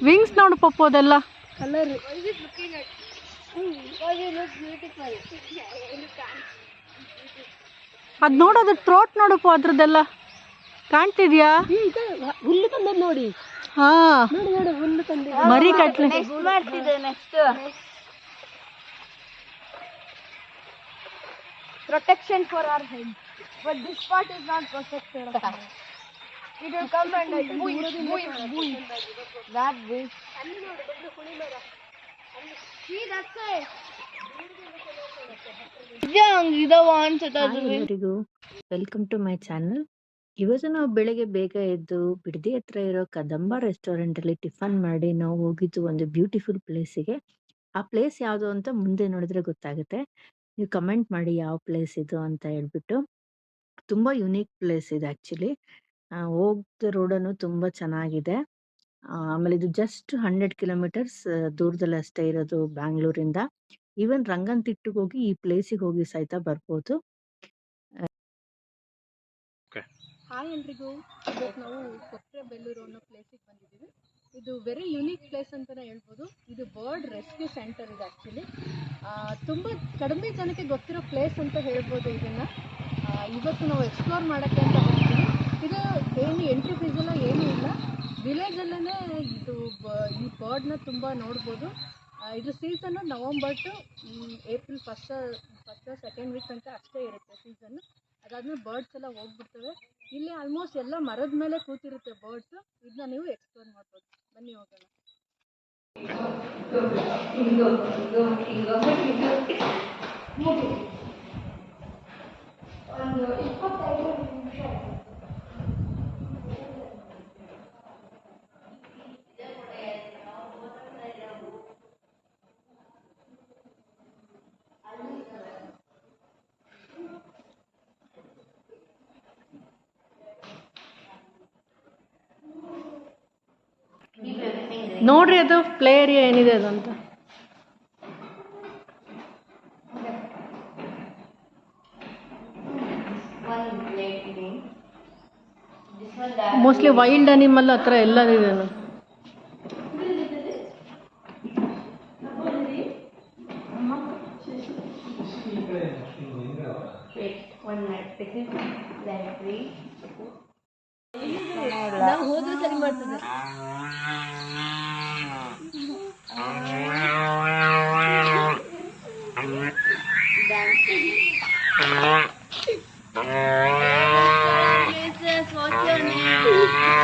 Wings ನೋಡು ಪಪ್ಪು ಅದೆಲ್ಲ colour. ಅದು ನೋಡೋದು ಥ್ರೋಟ್ ನೋಡಪ್ಪ ಅದ್ರದ್ದೆಲ್ಲ ಕಾಣ್ತಿದ್ಯಾ? ಹುಲ್ಲು ತಂದದ್ ನೋಡಿ. ಹಾ ನೋಡಿ ನೋಡಿ ಹುಲ್ಲು ತಂದಿದೆ. ಮರಿ ಕಟ್ಲೆ ಮಾಡ್ತಿದೆ. Next protection for our head, but this part is not protected. It will come and boing. That boing. See, that's it. ಎಲ್ಲರಿಗೂ ವೆಲ್ಕಮ್ ಟು ಮೈ ಚಾನಲ್. ಇವತ್ತು ನಾವು ಬೆಳಗ್ಗೆ ಬೇಗ ಎದ್ದು ಬಿಡದಿ ಹತ್ರ ಇರೋ ಕದಂಬ ರೆಸ್ಟೋರೆಂಟ್ ಅಲ್ಲಿ ಟಿಫನ್ ಮಾಡಿ ನಾವು ಹೋಗಿದ್ದು ಒಂದು ಬ್ಯೂಟಿಫುಲ್ ಪ್ಲೇಸಿಗೆ. ಆ ಪ್ಲೇಸ್ ಯಾವುದು ಅಂತ ಮುಂದೆ ನೋಡಿದ್ರೆ ಗೊತ್ತಾಗುತ್ತೆ. ನೀವು ಕಮೆಂಟ್ ಮಾಡಿ ಯಾವ ಪ್ಲೇಸ್ ಇದು ಅಂತ ಹೇಳ್ಬಿಟ್ಟು. ತುಂಬಾ ಯುನೀಕ್ ಪ್ಲೇಸ್ ಇದೆ ಆಕ್ಚುಲಿ. ಹೋಗ್ದ ರೋಡನ್ನು ತುಂಬಾ ಚೆನ್ನಾಗಿದೆ. ಆಮೇಲೆ ಇದು ಜಸ್ಟ್ 100 ಕಿಲೋಮೀಟರ್ಸ್ ದೂರದಲ್ಲಿ ಅಷ್ಟೇ ಇರೋದು ಬ್ಯಾಂಗ್ಳೂರಿಂದ. ಈವನ್ ರಂಗನತಿಟ್ಟಿಗೆ ಹೋಗಿ ಈ ಪ್ಲೇಸಿಗೆ ಹೋಗಿ ಸಹಿತ ಬರ್ಬೋದು. ಹಾಯ್ ಎಲ್ರಿಗೂ, ಇವತ್ತು ನಾವು ಕೊಕ್ರೆಬೆಳ್ಳೂರು ಅನ್ನೋ ಪ್ಲೇಸಿಗೆ ಬಂದಿದ್ದೀವಿ. ಇದು ವೆರಿ ಯುನೀಕ್ ಪ್ಲೇಸ್ ಅಂತಲೇ ಹೇಳ್ಬೋದು. ಇದು ಬರ್ಡ್ ರೆಸ್ಕ್ಯೂ ಸೆಂಟರ್ ಇದೆ ಆ್ಯಕ್ಚುಲಿ. ತುಂಬ ಕಡಿಮೆ ಜನಕ್ಕೆ ಗೊತ್ತಿರೋ ಪ್ಲೇಸ್ ಅಂತ ಹೇಳ್ಬೋದು ಇದನ್ನು. ಇವತ್ತು ನಾವು ಎಕ್ಸ್ಪ್ಲೋರ್ ಮಾಡೋಕ್ಕೆ ಅಂತ ಬಂದಿದ್ದೀವಿ. ಇದು ಏನು ಎಂಟ್ರಿ ಫೀಸ್ ಎಲ್ಲ ಏನೂ ಇಲ್ಲ. ವಿಲೇಜಲ್ಲೇ ಇದು ಈ ಬರ್ಡ್ನ ತುಂಬ ನೋಡ್ಬೋದು. ಇದು season November to April first second week ತನಕ ಅಷ್ಟೇ ಇರುತ್ತೆ ಸೀಸನ್ನು. ಅದಾದ್ಮೇಲೆ ಬರ್ಡ್ಸ್ ಎಲ್ಲ ಹೋಗ್ಬಿಡ್ತವೆ. ಇಲ್ಲಿ ಆಲ್ಮೋಸ್ಟ್ ಎಲ್ಲ ಮರದ ಮೇಲೆ ಕೂತಿರುತ್ತೆ ಬರ್ಡ್ಸ್. ಇದನ್ನ ನೀವು ಎಕ್ಸ್ಪ್ಲೋರ್ ಮಾಡ್ಬೋದು. ಬನ್ನಿ ಹೋಗೋಣ. ನೋಡ್ರಿ ಅದು ಪ್ಲೇ ಏರಿಯಾ ಏನಿದೆ ಅದು ಅಂತ. ಮೋಸ್ಟ್ಲಿ ವೈಲ್ಡ್ ಅನಿಮಲ್ ಹತ್ರ ಎಲ್ಲದಿದೆ. ಹೋದ್ರೆ ಸರಿ ಮಾಡ್ತದೆ.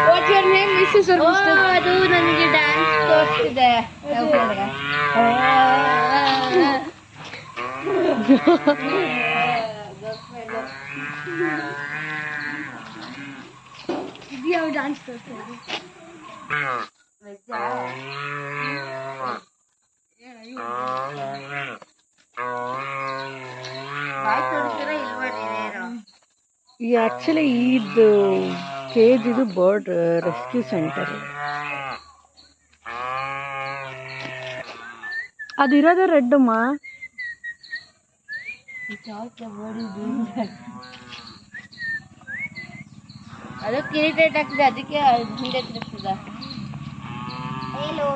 What's your name, Mrs. or Mr.? ಅದು ನನಗೆ ಡ್ಯಾನ್ಸ್ ತೋರಿಸ್ತಿದೆ. ಇದು ಯಾವ ಡ್ಯಾನ್ಸ್ ತೋರಿಸ್ತಿದೆ? ಈ ಆ್ಯಕ್ಚುಲಿ ಇದು ಕೇಜ್, ಇದು ಬರ್ಡ್ ರೆಸ್ಕ್ಯೂ ಸೆಂಟರ್. ಅದಿರೋದು ರೆಡ್ಡಮ್ಮ. ಅದಕ್ಕೆ ಇರಿಟೇಟ್ ಆಗ್ತದೆ, ಅದಕ್ಕೆ ಹಿಂದೆ ತಿರುಗ್ತದೆ. Hello.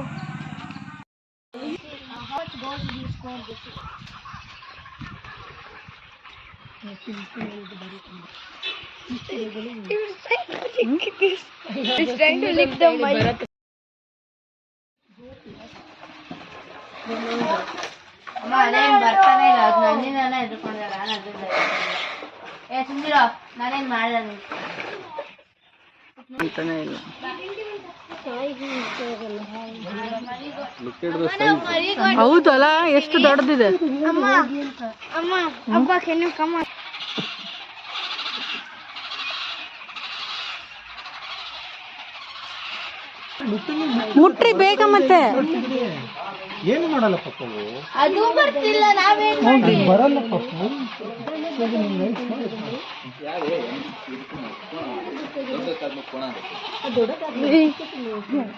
How much gold did you score this year? He's trying to lick the mic. ಅಮ್ಮ ಅದೇನು ಬರ್ತಾನೆ ಇಲ್ಲ. ಅದು ನನ್ನಿಂದಾನೆ ಎದ್ಕೊಂಡಿದ್ದಾರೆ. ನಾನು ಅದರಿಂದ ಸುಂದಿರೋ ನಾನೇನು ಮಾಡಿಲ್ಲ ಅಂತಾನೆ ಇಲ್ಲ. ಹೌದಲ್ಲ, ಎಷ್ಟು ದೊಡ್ಡದಿದೆ. ಅಮ್ಮ ಅಮ್ಮ ಅಬ್ಬಾ ಕೆನ್ನು ಕಮ್ಮ. ಮುಟ್ರಿ ಬೇಗ. ಮತ್ತೆ ಏನು ಮಾಡಲ್ಲ ಪಪ್ಪವು, ಅದು ಬರ್ತಿಲ್ಲ. ನಾವೇನ್ ಮಾಡಿ ಬರಲ್ಲ ಪಪ್ಪು.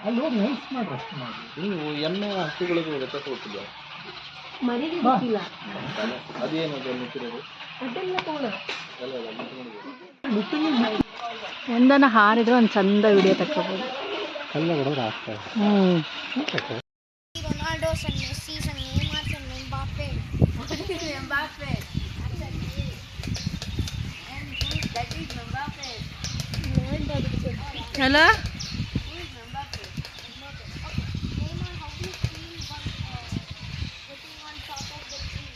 ಅಲ್ಲಿ ಹೋಗಿ ನೈಸ್ ಮಾಡ್ರಿ, ಅಷ್ಟು ಮಾಡಿ. ನೀವು ಎಮ್ಮೆ ಹಸುಗಳಿಗೂ ವ್ಯತ್ಯಾಸ ಗೊತ್ತಿಲ್ಲ. ಅದೇನು ಮುಚ್ಚಿರೋದು ಒಂದನ್ನ ಹಾರಿದ್ರೆ ಒಂದು ಚಂದ ವಿಡಿಯೋ ತಕ್ಕೋಬೋದು. ಕಲ್ಲು ಹೊಡೆದ್ರೆ ಆಗ್ತದೆ. Ronaldo's and Messi's and Neymar's and Mbappe. Mbappe. That is Mbappe. Hello? Who is Mbappe? Neymar, how do you feel about sitting on top of the tree?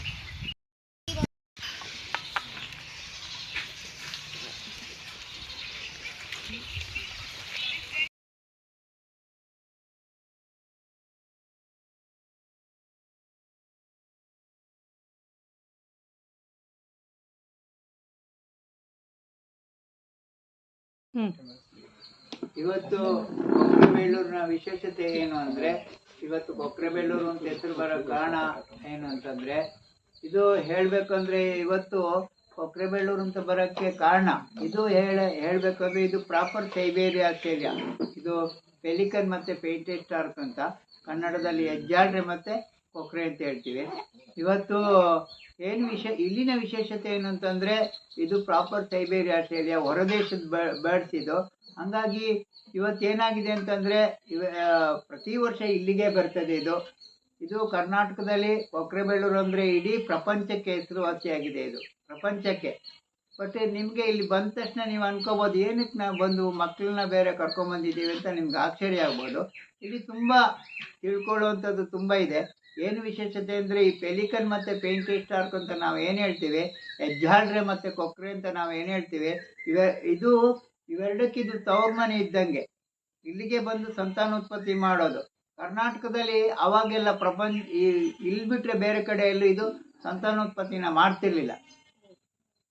ಇವತ್ತು ಕೊಕ್ರೆಬೇಳೂರಿನ ವಿಶೇಷತೆ ಏನು ಅಂದರೆ, ಇವತ್ತು ಕೊಕ್ರೆಬೇಳೂರು ಅಂತ ಹೆಸರು ಬರೋ ಕಾರಣ ಏನು ಅಂತಂದರೆ, ಇದು ಹೇಳಬೇಕಂದ್ರೆ ಇವತ್ತು ಕೊಕ್ರೆಬೇಳೂರು ಅಂತ ಬರೋಕ್ಕೆ ಕಾರಣ ಇದು ಹೇಳಬೇಕಂದ್ರೆ ಇದು ಪ್ರಾಪರ್ ಸೈಬೇರಿಯಾ ಆಸ್ಟ್ರೇಲಿಯಾ. ಇದು ಪೆಲಿಕನ್ ಮತ್ತು ಪೇಂಟೆಡ್ ಸ್ಟಾರ್ಕ್ ಅಂತ ಕನ್ನಡದಲ್ಲಿ ಹೆಜ್ಜಾಡ್ರೆ ಮತ್ತು ಕೊಕ್ರೆ ಅಂತ ಹೇಳ್ತೀವಿ. ಇವತ್ತು ಏನು ಇಲ್ಲಿನ ವಿಶೇಷತೆ ಏನು ಅಂತಂದರೆ, ಇದು ಪ್ರಾಪರ್ ಸೈಬೇರಿಯಾ ಆಸ್ಟ್ರೇಲಿಯಾ ಹೊರದೇಶದ ಬರ್ಡ್ಸ್ ಇದು. ಹಂಗಾಗಿ ಇವತ್ತೇನಾಗಿದೆ ಅಂತಂದರೆ ಪ್ರತಿ ವರ್ಷ ಇಲ್ಲಿಗೆ ಬರ್ತದೆ ಇದು ಕರ್ನಾಟಕದಲ್ಲಿ ಕೊಕ್ರೆಬೇಳೂರು ಅಂದರೆ ಇಡೀ ಪ್ರಪಂಚಕ್ಕೆ ಹೆಸರುವಾಸಿಯಾಗಿದೆ ಇದು ಪ್ರಪಂಚಕ್ಕೆ. ಬಟ್ ನಿಮಗೆ ಇಲ್ಲಿ ಬಂದ ತಕ್ಷಣ ನೀವು ಅನ್ಕೋಬೋದು ಏನಕ್ಕೆ ನಾವು ಬಂದು ಮಕ್ಕಳನ್ನ ಬೇರೆ ಕರ್ಕೊಂಬಂದಿದ್ದೀವಿ ಅಂತ ನಿಮ್ಗೆ ಆಶ್ಚರ್ಯ ಆಗ್ಬೋದು. ಇಲ್ಲಿ ತುಂಬ ತಿಳ್ಕೊಳ್ಳುವಂಥದ್ದು ತುಂಬ ಇದೆ. ಏನು ವಿಶೇಷತೆ ಅಂದರೆ ಈ ಪೆಲಿಕನ್ ಮತ್ತು ಪೇಂಟೆಡ್ ಸ್ಟಾರ್ಕ್ ಅಂತ ನಾವು ಏನು ಹೇಳ್ತೀವಿ, ಹೆಜ್ಜಾಡ್ರೆ ಮತ್ತು ಕೊಕ್ರೆ ಅಂತ ನಾವು ಏನು ಹೇಳ್ತೀವಿ, ಇವೆರಡಕ್ಕಿದು ತವ್ರ ಮನೆ ಇದ್ದಂಗೆ. ಇಲ್ಲಿಗೆ ಬಂದು ಸಂತಾನೋತ್ಪತ್ತಿ ಮಾಡೋದು. ಕರ್ನಾಟಕದಲ್ಲಿ ಅವಾಗೆಲ್ಲ ಇಲ್ಲಿ ಬಿಟ್ಟರೆ ಬೇರೆ ಕಡೆ ಎಲ್ಲೂ ಇದು ಸಂತಾನೋತ್ಪತ್ತಿನ ಮಾಡ್ತಿರ್ಲಿಲ್ಲ,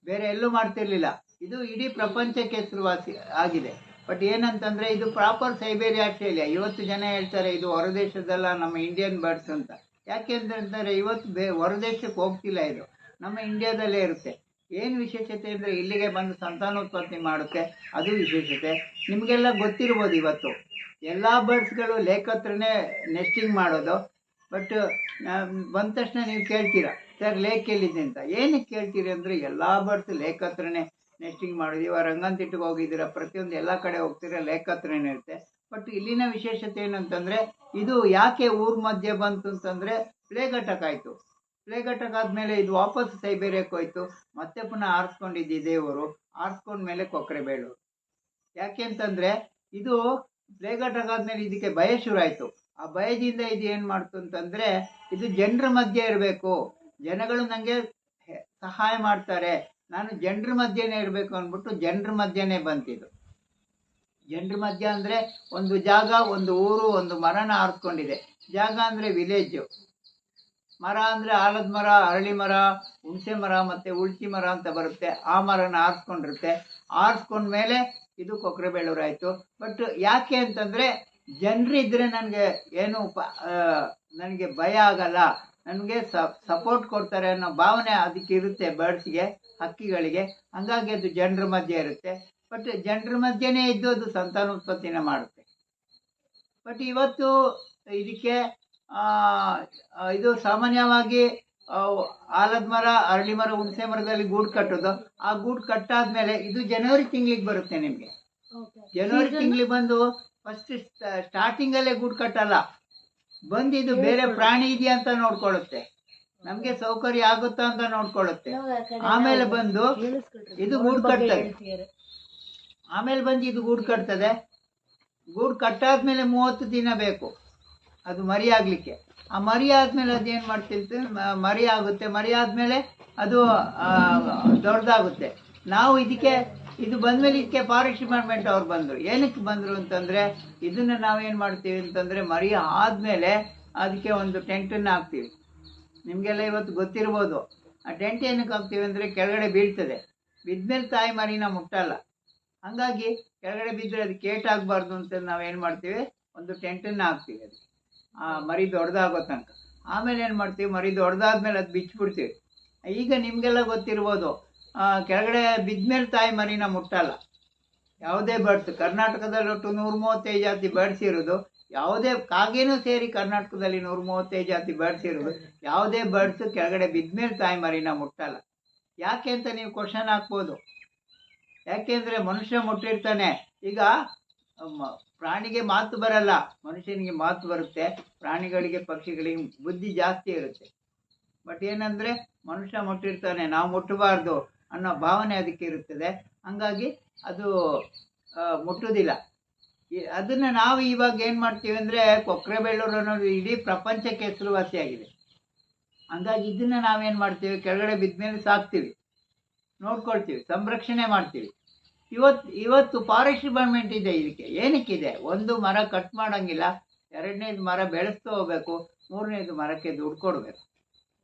ಬೇರೆ ಎಲ್ಲೂ ಮಾಡ್ತಿರ್ಲಿಲ್ಲ. ಇದು ಇಡೀ ಪ್ರಪಂಚಕ್ಕೆ ಹೆಸರುವಾಸಿ ಆಗಿದೆ. ಬಟ್ ಏನಂತಂದರೆ ಇದು ಪ್ರಾಪರ್ ಸೈಬೇರಿಯಾ ಆಸ್ಟ್ರೇಲಿಯಾ. ಇವತ್ತು ಜನ ಹೇಳ್ತಾರೆ ಇದು ಹೊರದೇಶದಲ್ಲ, ನಮ್ಮ ಇಂಡಿಯನ್ ಬರ್ಡ್ಸ್ ಅಂತ. ಯಾಕೆ ಅಂತಂದರೆ ಇವತ್ತು ಹೊರದೇಶಕ್ಕೆ ಹೋಗ್ತಿಲ್ಲ, ಇದು ನಮ್ಮ ಇಂಡಿಯಾದಲ್ಲೇ ಇರುತ್ತೆ. ಏನು ವಿಶೇಷತೆ ಅಂದರೆ ಇಲ್ಲಿಗೆ ಬಂದು ಸಂತಾನೋತ್ಪತ್ತಿ ಮಾಡುತ್ತೆ, ಅದು ವಿಶೇಷತೆ. ನಿಮಗೆಲ್ಲ ಗೊತ್ತಿರ್ಬೋದು ಇವತ್ತು ಎಲ್ಲ ಬರ್ಡ್ಸ್ಗಳು ಲೇಕ್ ಹತ್ರನೇ ನೆಸ್ಟಿಂಗ್ ಮಾಡೋದು. ಬಟ್ ಬಂದ ತಕ್ಷಣ ನೀವು ಕೇಳ್ತೀರಾ ಸರ್ ಲೇಕ್ ಎಲ್ಲಿದೆ ಅಂತ. ಏನಕ್ಕೆ ಕೇಳ್ತೀರಿ ಅಂದರೆ ಎಲ್ಲ ಬರ್ಡ್ಸ್ ಲೇಕ್ ಹತ್ರನೇ ನೆಸ್ಟಿಂಗ್ ಮಾಡೋದು. ಇವಾಗ ರಂಗನತಿಟ್ಟಿಗೆ ಹೋಗಿದ್ದೀರಾ, ಪ್ರತಿಯೊಂದು ಎಲ್ಲ ಕಡೆ ಹೋಗ್ತೀರಾ, ಲೇಕ್ ಹತ್ರನೇ ಇರುತ್ತೆ. ಬಟ್ ಇಲ್ಲಿನ ವಿಶೇಷತೆ ಏನಂತಂದರೆ ಇದು ಯಾಕೆ ಊರ ಮಧ್ಯೆ ಬಂತು ಅಂತಂದರೆ ಪ್ಲೇಗ್ ಅಟ್ಯಾಕ್ ಆಯಿತು. ಪ್ಲೇಗ್ ಅಟ್ಯಾಕ್ ಆದಮೇಲೆ ಇದು ವಾಪಸ್ ಸೈಬೇರಿಯಾಕ್ಕೆ ಹೋಯ್ತು. ಮತ್ತೆ ಪುನಃ ಆರಿಸ್ಕೊಂಡಿದ್ದು ದೇವರು, ಆರಿಸ್ಕೊಂಡ್ಮೇಲೆ ಕೊಕ್ರೆಬೇಳೂರು. ಯಾಕೆ ಅಂತಂದರೆ ಇದು ಪ್ಲೇಗ್ ಅಟ್ಯಾಕ್ ಆದಮೇಲೆ ಇದಕ್ಕೆ ಭಯ ಶುರುವಾಯಿತು. ಆ ಭಯದಿಂದ ಇದು ಏನು ಮಾಡ್ತು ಅಂತಂದರೆ ಇದು ಜನರ ಮಧ್ಯೆ ಇರಬೇಕು, ಜನಗಳು ನನಗೆ ಸಹಾಯ ಮಾಡ್ತಾರೆ, ನಾನು ಜನರ ಮಧ್ಯೆನೇ ಇರಬೇಕು ಅಂದ್ಬಿಟ್ಟು ಜನರ ಮಧ್ಯೆನೇ ಬಂತಿದ್ದು. ಜನರ ಮಧ್ಯ ಅಂದರೆ ಒಂದು ಜಾಗ, ಒಂದು ಊರು, ಒಂದು ಮರನ ಆರಿಸ್ಕೊಂಡಿದೆ. ಜಾಗ ಅಂದರೆ ವಿಲೇಜು, ಮರ ಅಂದರೆ ಆಲದ ಮರ, ಅರಳಿ ಮರ, ಹುಣಸೆ ಮರ ಮತ್ತು ಉಳ್ಚಿ ಮರ ಅಂತ ಬರುತ್ತೆ. ಆ ಮರನ ಆರಿಸ್ಕೊಂಡಿರುತ್ತೆ. ಆರಿಸ್ಕೊಂಡ್ಮೇಲೆ ಇದು ಕೊಕ್ರೆಬೇಳೂರು ಆಯಿತು. ಬಟ್ ಯಾಕೆ ಅಂತಂದರೆ ಜನರಿದ್ದರೆ ನನಗೆ ಏನು ನನಗೆ ಭಯ ಆಗಲ್ಲ, ನನಗೆ ಸಪೋರ್ಟ್ ಕೊಡ್ತಾರೆ ಅನ್ನೋ ಭಾವನೆ ಅದಕ್ಕೆ ಇರುತ್ತೆ, ಬರ್ಡ್ಸ್ಗೆ, ಹಕ್ಕಿಗಳಿಗೆ. ಹಾಗಾಗಿ ಅದು ಜನರ ಮಧ್ಯೆ ಇರುತ್ತೆ. ಬಟ್ ಜನರ ಮಧ್ಯೆನೇ ಇದ್ದು ಅದು ಸಂತಾನೋತ್ಪತ್ತಿನ ಮಾಡುತ್ತೆ. ಬಟ್ ಇವತ್ತು ಇದಕ್ಕೆ ಇದು ಸಾಮಾನ್ಯವಾಗಿ ಆಲದ ಮರ, ಅರಳಿ ಮರ, ಹುಣಸೆ ಮರದಲ್ಲಿ ಗೂಡು ಕಟ್ಟೋದು. ಆ ಗೂಡು ಕಟ್ಟಾದ್ಮೇಲೆ ಇದು ಜನವರಿ ತಿಂಗಳಿಗೆ ಬರುತ್ತೆ. ನಿಮಗೆ ಜನವರಿ ತಿಂಗಳಿಗೆ ಬಂದು ಫಸ್ಟ್ ಸ್ಟಾರ್ಟಿಂಗಲ್ಲೇ ಗೂಡು ಕಟ್ಟಲ್ಲ, ಬಂದು ಇದು ಬೇರೆ ಪ್ರಾಣಿ ಇದೆಯಾ ಅಂತ ನೋಡ್ಕೊಳ್ಳುತ್ತೆ, ನಮಗೆ ಸೌಕರ್ಯ ಆಗುತ್ತಾ ಅಂತ ನೋಡ್ಕೊಳ್ಳುತ್ತೆ. ಆಮೇಲೆ ಬಂದು ಇದು ಗೂಡು ಕಟ್ತದೆ. ಆಮೇಲೆ ಬಂದು ಇದು ಗೂಡು ಕಟ್ತದೆ. ಗೂಡು ಕಟ್ಟಾದ್ಮೇಲೆ 30 ದಿನ ಬೇಕು ಅದು ಮರಿ ಆಗಲಿಕ್ಕೆ. ಆ ಮರಿ ಆದಮೇಲೆ ಅದೇನು ಮಾಡ್ತಿರ್ತೀವಿ, ಮರಿ ಆಗುತ್ತೆ. ಮರಿ ಆದಮೇಲೆ ಅದು ದೊಡ್ಡದಾಗುತ್ತೆ. ನಾವು ಇದು ಬಂದಮೇಲೆ ಇದಕ್ಕೆ ಫಾರೆಸ್ಟ್ ಡಿಪಾರ್ಟ್ಮೆಂಟ್ ಅವ್ರು ಬಂದರು. ಏನಕ್ಕೆ ಬಂದರು ಅಂತಂದರೆ ಇದನ್ನು ನಾವೇನು ಮಾಡ್ತೀವಿ ಅಂತಂದರೆ ಮರಿ ಆದಮೇಲೆ ಅದಕ್ಕೆ ಒಂದು ಟೆಂಟನ್ನು ಹಾಕ್ತೀವಿ. ನಿಮಗೆಲ್ಲ ಇವತ್ತು ಗೊತ್ತಿರ್ಬೋದು. ಆ ಟೆಂಟ್ ಏನಕ್ಕೆ ಹಾಕ್ತೀವಿ ಅಂದರೆ ಕೆಳಗಡೆ ಬೀಳ್ತದೆ, ಬಿದ್ಮೇಲೆ ತಾಯಿ ಮರಿನ ಮುಟ್ಟಲ್ಲ. ಹಾಗಾಗಿ ಕೆಳಗಡೆ ಬಿದ್ದರೆ ಅದಕ್ಕೆ ಏಟಾಗಬಾರ್ದು ಅಂತ ನಾವೇನು ಮಾಡ್ತೀವಿ, ಒಂದು ಟೆಂಟನ್ನು ಹಾಕ್ತೀವಿ ಅದು ಆ ಮರಿ ದೊಡ್ಡದಾಗೋ ತನಕ. ಆಮೇಲೆ ಏನು ಮಾಡ್ತೀವಿ, ಮರಿ ದೊಡ್ಡದಾದ್ಮೇಲೆ ಅದು ಬಿಚ್ಚಿಬಿಡ್ತೀವಿ. ಈಗ ನಿಮಗೆಲ್ಲ ಗೊತ್ತಿರ್ಬೋದು, ಕೆಳಗಡೆ ಬಿದ್ಮೇಲೆ ತಾಯಿ ಮರಿನ ಮುಟ್ಟಲ್ಲ ಯಾವುದೇ ಬರ್ಡ್ಸ್. ಕರ್ನಾಟಕದಲ್ಲಿ ಒಟ್ಟು 135 ಜಾತಿ ಬರ್ಡ್ಸ್ ಇರೋದು. ಯಾವುದೇ ಕಾಗೇನೂ ಸೇರಿ ಕರ್ನಾಟಕದಲ್ಲಿ 135 ಜಾತಿ ಬರ್ಡ್ಸ್ ಇರೋದು. ಯಾವುದೇ ಬರ್ಡ್ಸ್ ಕೆಳಗಡೆ ಬಿದ್ಮೇಲೆ ತಾಯಿ ಮರಿನ ಮುಟ್ಟಲ್ಲ. ಯಾಕೆ ಅಂತ ನೀವು ಕ್ವಶನ್ ಹಾಕ್ಬೋದು. ಯಾಕೆಂದರೆ ಮನುಷ್ಯ ಮುಟ್ಟಿರ್ತಾನೆ. ಈಗ ಪ್ರಾಣಿಗೆ ಮಾತು ಬರಲ್ಲ, ಮನುಷ್ಯನಿಗೆ ಮಾತು ಬರುತ್ತೆ. ಪ್ರಾಣಿಗಳಿಗೆ ಪಕ್ಷಿಗಳಿಗೆ ಬುದ್ಧಿ ಜಾಸ್ತಿ ಇರುತ್ತೆ. ಬಟ್ ಏನಂದ್ರೆ ಮನುಷ್ಯ ಮುಟ್ಟಿರ್ತಾನೆ, ನಾವು ಮುಟ್ಟಬಾರ್ದು ಅನ್ನೋ ಭಾವನೆ ಅದಕ್ಕೆ ಇರುತ್ತದೆ. ಹಂಗಾಗಿ ಅದು ಮುಟ್ಟುವುದಿಲ್ಲ. ಅದನ್ನ ನಾವು ಇವಾಗ ಏನ್ ಮಾಡ್ತೀವಿ ಅಂದ್ರೆ ಕೊಕ್ರೆಬೆಳ್ಳೂರು ಅನ್ನೋದು ಇಡೀ ಪ್ರಪಂಚಕ್ಕೆ ಹೆಸರುವಾಸಿಯಾಗಿದೆ. ಹಂಗಾಗಿ ಇದನ್ನ ನಾವೇನ್ ಮಾಡ್ತೀವಿ, ಕೆಳಗಡೆ ಬಿದ್ಮೇಲೆ ಸಾಕ್ತೀವಿ, ನೋಡ್ಕೊಳ್ತೀವಿ, ಸಂರಕ್ಷಣೆ ಮಾಡ್ತೀವಿ. ಇವತ್ತು ಫಾರೆಸ್ಟ್ ಡಿಪಾರ್ಟ್ಮೆಂಟ್ ಇದೆ. ಇದಕ್ಕೆ ಏನಕ್ಕಿದೆ? ಒಂದು ಮರ ಕಟ್ ಮಾಡಂಗಿಲ್ಲ, ಎರಡನೇದು ಮರ ಬೆಳೆಸ್ತಾ ಹೋಗ್ಬೇಕು, ಮೂರನೇದು ಮರಕ್ಕೆ ದುಡ್ಡು ಕೊಡ್ಬೇಕು.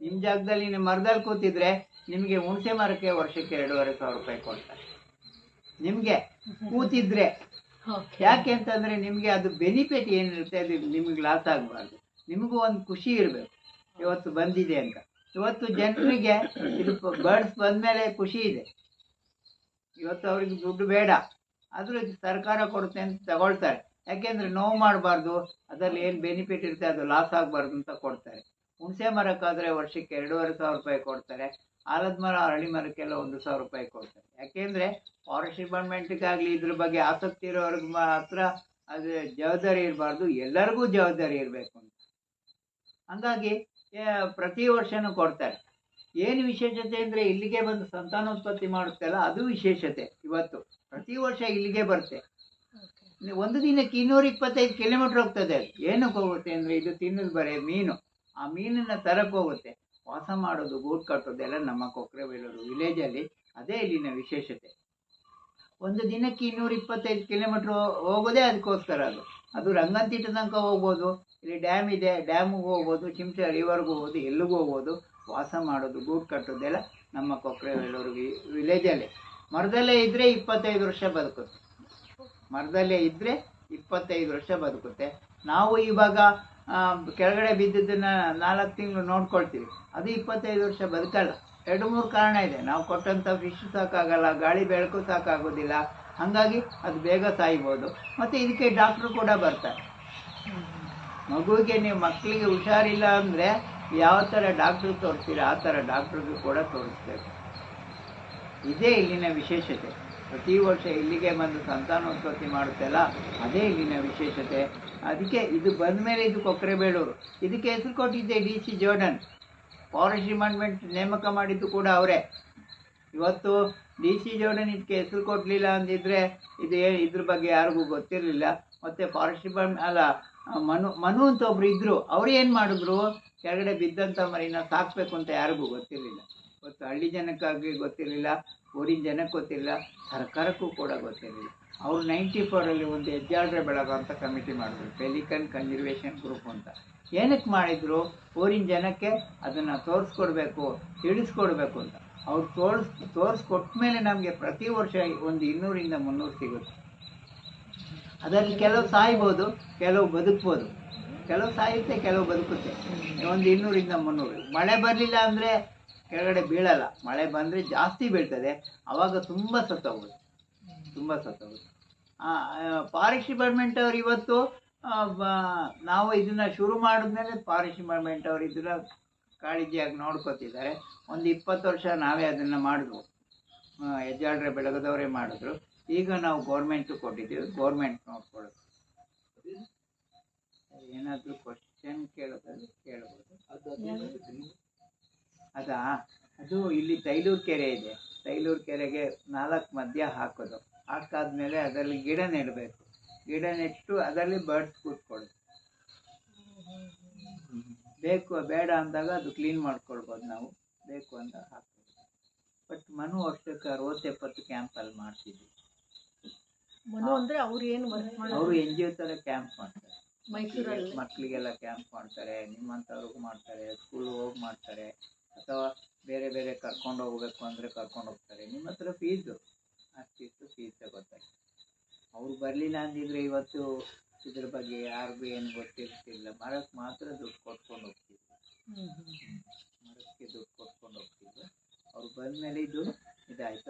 ನಿಮ್ಮ ಜಾಗದಲ್ಲಿ ನಿಮ್ಮ ಮರದಲ್ಲಿ ಕೂತಿದ್ರೆ ನಿಮಗೆ ಹುಣಸೆ ಮರಕ್ಕೆ ವರ್ಷಕ್ಕೆ 2,500 ರೂಪಾಯಿ ಕೊಡ್ತಾರೆ ನಿಮ್ಗೆ ಕೂತಿದ್ರೆ. ಯಾಕೆ ಅಂತಂದ್ರೆ ನಿಮ್ಗೆ ಅದು ಬೆನಿಫಿಟ್ ಏನಿರುತ್ತೆ ಅದು ನಿಮ್ಗೆ ಲಾಸ್ ಆಗಬಾರ್ದು, ನಿಮಗೂ ಒಂದು ಖುಷಿ ಇರಬೇಕು ಇವತ್ತು ಬಂದಿದೆ ಅಂತ. ಇವತ್ತು ಜನರಿಗೆ ಇದು ಬರ್ಡ್ಸ್ ಬಂದ್ಮೇಲೆ ಖುಷಿ ಇದೆ. ಇವತ್ತು ಅವ್ರಿಗೆ ದುಡ್ಡು ಬೇಡ, ಆದ್ರೂ ಸರ್ಕಾರ ಕೊಡುತ್ತೆ ಅಂತ ತಗೊಳ್ತಾರೆ. ಯಾಕೆಂದ್ರೆ ನೋವು ಮಾಡಬಾರ್ದು, ಅದರಲ್ಲಿ ಏನು ಬೆನಿಫಿಟ್ ಇರುತ್ತೆ ಅದು ಲಾಸ್ ಆಗಬಾರ್ದು ಅಂತ ಕೊಡ್ತಾರೆ. ಹುಣಸೆ ಮರಕ್ಕಾದ್ರೆ ವರ್ಷಕ್ಕೆ 2,500 ರೂಪಾಯಿ ಕೊಡ್ತಾರೆ. ಆಲದ ಮರ, ಅರಳಿ ಮರಕ್ಕೆಲ್ಲ 1,000 ರೂಪಾಯಿ ಕೊಡ್ತಾರೆ. ಯಾಕೆಂದ್ರೆ ಫಾರೆಸ್ಟ್ ಡಿಪಾರ್ಟ್ಮೆಂಟ್ಗಾಗ್ಲಿ ಇದ್ರ ಬಗ್ಗೆ ಆಸಕ್ತಿ ಇರೋರ್ಗೆ ಮಾತ್ರ ಅದು ಜವಾಬ್ದಾರಿ ಇರಬಾರ್ದು, ಎಲ್ಲರಿಗೂ ಜವಾಬ್ದಾರಿ ಇರಬೇಕು ಅಂತ. ಹಂಗಾಗಿ ಪ್ರತಿ ವರ್ಷನೂ ಕೊಡ್ತಾರೆ. ಏನು ವಿಶೇಷತೆ ಅಂದ್ರೆ ಇಲ್ಲಿಗೆ ಬಂದು ಸಂತಾನೋತ್ಪತ್ತಿ ಮಾಡುತ್ತಲ್ಲ, ಅದು ವಿಶೇಷತೆ. ಇವತ್ತು ಪ್ರತಿ ವರ್ಷ ಇಲ್ಲಿಗೆ ಬರುತ್ತೆ. ಒಂದು ದಿನಕ್ಕೆ 225 ಕಿಲೋಮೀಟರ್ ಹೋಗ್ತದೆ. ಅದು ಏನಕ್ಕೆ ಹೋಗುತ್ತೆ ಅಂದ್ರೆ ಇದು ತಿನ್ನೋದು ಬರೀ ಮೀನು. ಆ ಮೀನನ್ನ ತರಕ್ಕೆ ಹೋಗುತ್ತೆ. ವಾಸ ಮಾಡೋದು, ಗೂಡು ಕಟ್ಟೋದೆಲ್ಲ ನಮ್ಮ ಕೊಕ್ರೆಬೆಳ್ಳೂರು ವಿಲೇಜಲ್ಲಿ. ಅದೇ ಇಲ್ಲಿನ ವಿಶೇಷತೆ. ಒಂದು ದಿನಕ್ಕೆ 225 ಕಿಲೋಮೀಟರ್ ಹೋಗೋದೇ ಅದಕ್ಕೋಸ್ಕರ. ಅದು ರಂಗನತಿಟ್ಟ ತನಕ ಹೋಗ್ಬೋದು, ಇಲ್ಲಿ ಡ್ಯಾಮ್ ಇದೆ, ಡ್ಯಾಮಿಗೆ ಹೋಗ್ಬೋದು, ಚಿಂಚ ರಿವರ್ಗೆ ಹೋಗ್ಬೋದು, ಎಲ್ಲಿಗೂ ಹೋಗ್ಬೋದು. ವಾಸ ಮಾಡೋದು, ಗೂಡು ಕಟ್ಟೋದೆಲ್ಲ ನಮ್ಮ ಕೊಕ್ರೆಬೆಳ್ಳೂರು ವಿಲೇಜಲ್ಲಿ. ಮರದಲ್ಲೇ ಇದ್ದರೆ 25 ವರ್ಷ ಬದುಕುತ್ತೆ. ಮರದಲ್ಲೇ ಇದ್ದರೆ 25 ವರ್ಷ ಬದುಕುತ್ತೆ. ನಾವು ಇವಾಗ ಕೆಳಗಡೆ ಬಿದ್ದದನ್ನ 4 ತಿಂಗಳು ನೋಡ್ಕೊಳ್ತೀವಿ, ಅದು 25 ವರ್ಷ ಬದುಕಲ್ಲ. 2-3 ಕಾರಣ ಇದೆ. ನಾವು ಕೊಟ್ಟಂಥ ಫಿಶ್ ಸಾಕಾಗಲ್ಲ, ಗಾಳಿ ಬೆಳಕು ಸಾಕಾಗೋದಿಲ್ಲ, ಹಾಗಾಗಿ ಅದು ಬೇಗ ಸಾಯ್ಬೋದು. ಮತ್ತು ಇದಕ್ಕೆ ಡಾಕ್ಟ್ರು ಕೂಡ ಬರ್ತಾರೆ. ಮಗುವಿಗೆ ನೀವು ಮಕ್ಕಳಿಗೆ ಹುಷಾರಿಲ್ಲ ಅಂದರೆ ಯಾವ ಥರ ಡಾಕ್ಟ್ರು ತೋರಿಸ್ತೀರ ಆ ಥರ ಡಾಕ್ಟ್ರಿಗೂ ಕೂಡ ತೋರಿಸ್ಬೇಕು. ಇದೇ ಇಲ್ಲಿನ ವಿಶೇಷತೆ. ಪ್ರತಿ ವರ್ಷ ಇಲ್ಲಿಗೆ ಬಂದು ಸಂತಾನೋತ್ಪತ್ತಿ ಮಾಡುತ್ತಲ್ಲ, ಅದೇ ಇಲ್ಲಿನ ವಿಶೇಷತೆ. ಅದಕ್ಕೆ ಇದು ಬಂದ ಮೇಲೆ ಇದು ಕೊಕ್ರೆಬೆಳ್ಳೂರು. ಇದಕ್ಕೆ ಹೆಸರು ಕೊಟ್ಟಿದ್ದೆ DC ಜೋರ್ಡನ್. ಫಾರೆಸ್ಟ್ ಡಿಪಾರ್ಟ್ಮೆಂಟ್ ನೇಮಕ ಮಾಡಿದ್ದು ಕೂಡ ಅವರೇ. ಇವತ್ತು DC ಜೋರ್ಡನ್ ಇದಕ್ಕೆ ಹೆಸರು ಕೊಡಲಿಲ್ಲ ಅಂದಿದ್ರೆ ಇದ್ರ ಬಗ್ಗೆ ಯಾರಿಗೂ ಗೊತ್ತಿರಲಿಲ್ಲ. ಮತ್ತು ಫಾರೆಸ್ಟ್ ಡಿಪಾರ್ಟ್ಮೆಂಟ್ ಅಲ್ಲ, ಮನು ಅಂತ ಒಬ್ರು ಇದ್ರು. ಅವ್ರು ಏನು ಮಾಡಿದ್ರು, ಕೆಳಗಡೆ ಬಿದ್ದಂಥ ಮರಿನ ಸಾಕಬೇಕು ಅಂತ ಯಾರಿಗೂ ಗೊತ್ತಿರಲಿಲ್ಲ. ಇವತ್ತು ಹಳ್ಳಿ ಜನಕ್ಕಾಗಿ ಗೊತ್ತಿರಲಿಲ್ಲ, ಊರಿನ ಜನಕ್ಕೆ ಗೊತ್ತಿರಲಿಲ್ಲ, ಸರ್ಕಾರಕ್ಕೂ ಕೂಡ ಗೊತ್ತಿರಲಿಲ್ಲ. ಅವರು 94ರಲ್ಲಿ ಒಂದು ಹೆಜ್ಜಾಡ್ರೆ ಬೆಳಗ ಅಂತ ಕಮಿಟಿ ಮಾಡಿದ್ರು, ಪೆಲಿಕನ್ ಕನ್ಸರ್ವೇಷನ್ ಗ್ರೂಪ್ ಅಂತ. ಏನಕ್ಕೆ ಮಾಡಿದ್ರು? ಊರಿನ ಜನಕ್ಕೆ ಅದನ್ನು ತೋರಿಸ್ಕೊಡ್ಬೇಕು, ತಿಳಿಸ್ಕೊಡ್ಬೇಕು ಅಂತ. ಅವ್ರು ತೋರಿಸ್ಕೊಟ್ಟ ಮೇಲೆ ನಮಗೆ ಪ್ರತಿ ವರ್ಷ ಒಂದು 200ರಿಂದ 300 ಸಿಗುತ್ತೆ. ಅದರಲ್ಲಿ ಕೆಲವು ಸಾಯ್ಬೋದು, ಕೆಲವು ಬದುಕ್ಬೋದು. ಕೆಲವು ಸಾಯುತ್ತೆ, ಕೆಲವು ಬದುಕುತ್ತೆ. ಒಂದು 200ರಿಂದ 300. ಮಳೆ ಬರಲಿಲ್ಲ ಅಂದರೆ ಕೆಳಗಡೆ ಬೀಳಲ್ಲ. ಮಳೆ ಬಂದರೆ ಜಾಸ್ತಿ ಬೀಳ್ತದೆ, ಆವಾಗ ತುಂಬ ಸತ್ತೋಗುತ್ತೆ. ಫಾರೆಸ್ಟ್ ಡಿಪಾರ್ಟ್ಮೆಂಟ್ ಅವ್ರು ಇವತ್ತು ನಾವು ಇದನ್ನು ಶುರು ಮಾಡಿದ್ಮೇಲೆ ಫಾರೆಸ್ಟ್ ಡಿಪಾರ್ಟ್ಮೆಂಟ್ ಅವರು ಇದನ್ನ ಕಾಳಜಿಯಾಗಿ ನೋಡ್ಕೊತಿದ್ದಾರೆ. ಒಂದು 20 ವರ್ಷ ನಾವೇ ಅದನ್ನು ಮಾಡಿದ್ವು. ಹೆಜ್ಜಾಡ್ರೆ ಬೆಳಗದವರೇ ಮಾಡಿದ್ರು. ಈಗ ನಾವು ಗೌರ್ಮೆಂಟು ಕೊಟ್ಟಿದ್ದೀವಿ, ಗೌರ್ಮೆಂಟ್ ನೋಡ್ಕೊಳ್ಳೋದು. ಏನಾದರೂ ಕ್ವಶನ್ ಕೇಳೋದಾದ್ರೆ ಕೇಳ್ಬೋದು. ಅದು ಇಲ್ಲಿ ತೈಲೂರು ಕೆರೆ ಇದೆ. ತೈಲೂರು ಕೆರೆಗೆ 4 ಮಧ್ಯ ಹಾಕೋದು. ಹಾಕಾದ್ಮೇಲೆ ಅದರಲ್ಲಿ ಗಿಡ ನೆಡಬೇಕು. ಗಿಡ ನೆಟ್ಟು ಅದರಲ್ಲಿ ಬರ್ಡ್ಸ್ ಕೂತ್ಕೊಳ್ಳೋದು. ಬೇಕು ಬೇಡ ಅಂದಾಗ ಅದು ಕ್ಲೀನ್ ಮಾಡ್ಕೊಳ್ಬೋದು. ನಾವು ಬೇಕು ಅಂತ ಹಾಕ್ಬೋದು. ಬಟ್ ಮನು ವರ್ಷಕ್ಕೆ 60-70 ಕ್ಯಾಂಪಲ್ಲಿ ಮಾಡ್ತಿದ್ವಿ. ಮನು ಅಂದ್ರೆ ಅವ್ರು ಏನು ವರ್ಕ್ ಮಾಡೋದು? ಅವರು NGO ಥರ ಕ್ಯಾಂಪ್ ಮಾಡ್ತಾರೆ. ಮೈಸೂರಲ್ಲಿ ಮಕ್ಕಳಿಗೆಲ್ಲ ಕ್ಯಾಂಪ್ ಮಾಡ್ತಾರೆ, ನಿಮ್ಮಂಥವ್ರಿಗೂ ಮಾಡ್ತಾರೆ, ಸ್ಕೂಲ್ಗೆ ಹೋಗಿ ಮಾಡ್ತಾರೆ, ಅಥವಾ ಬೇರೆ ಬೇರೆ ಕರ್ಕೊಂಡು ಹೋಗ್ಬೇಕು ಅಂದರೆ ಕರ್ಕೊಂಡು ಹೋಗ್ತಾರೆ. ನಿಮ್ಮ ಹತ್ರ ಫೀಸು ಅಷ್ಟಿಷ್ಟು ಫೀಸ್ ತಗೋತಾರೆ. ಅವ್ರು ಬರಲಿಲ್ಲ ಅಂದಿದ್ರೆ ಇವತ್ತು ಇದ್ರ ಬಗ್ಗೆ ಯಾರಿಗೂ ಏನು ಗೊತ್ತಿರ್ತಿಲ್ಲ. ಮರಕ್ಕೆ ಮಾತ್ರ ದುಡ್ಡು ಕೊಟ್ಕೊಂಡು ಹೋಗ್ತಿದ್ರು. ಮರಕ್ಕೆ ದುಡ್ಡು ಕೊಟ್ಕೊಂಡು ಹೋಗ್ತಿದ್ರು. ಅವ್ರು ಬಂದಮೇಲೆ ಇದಾಯಿತು.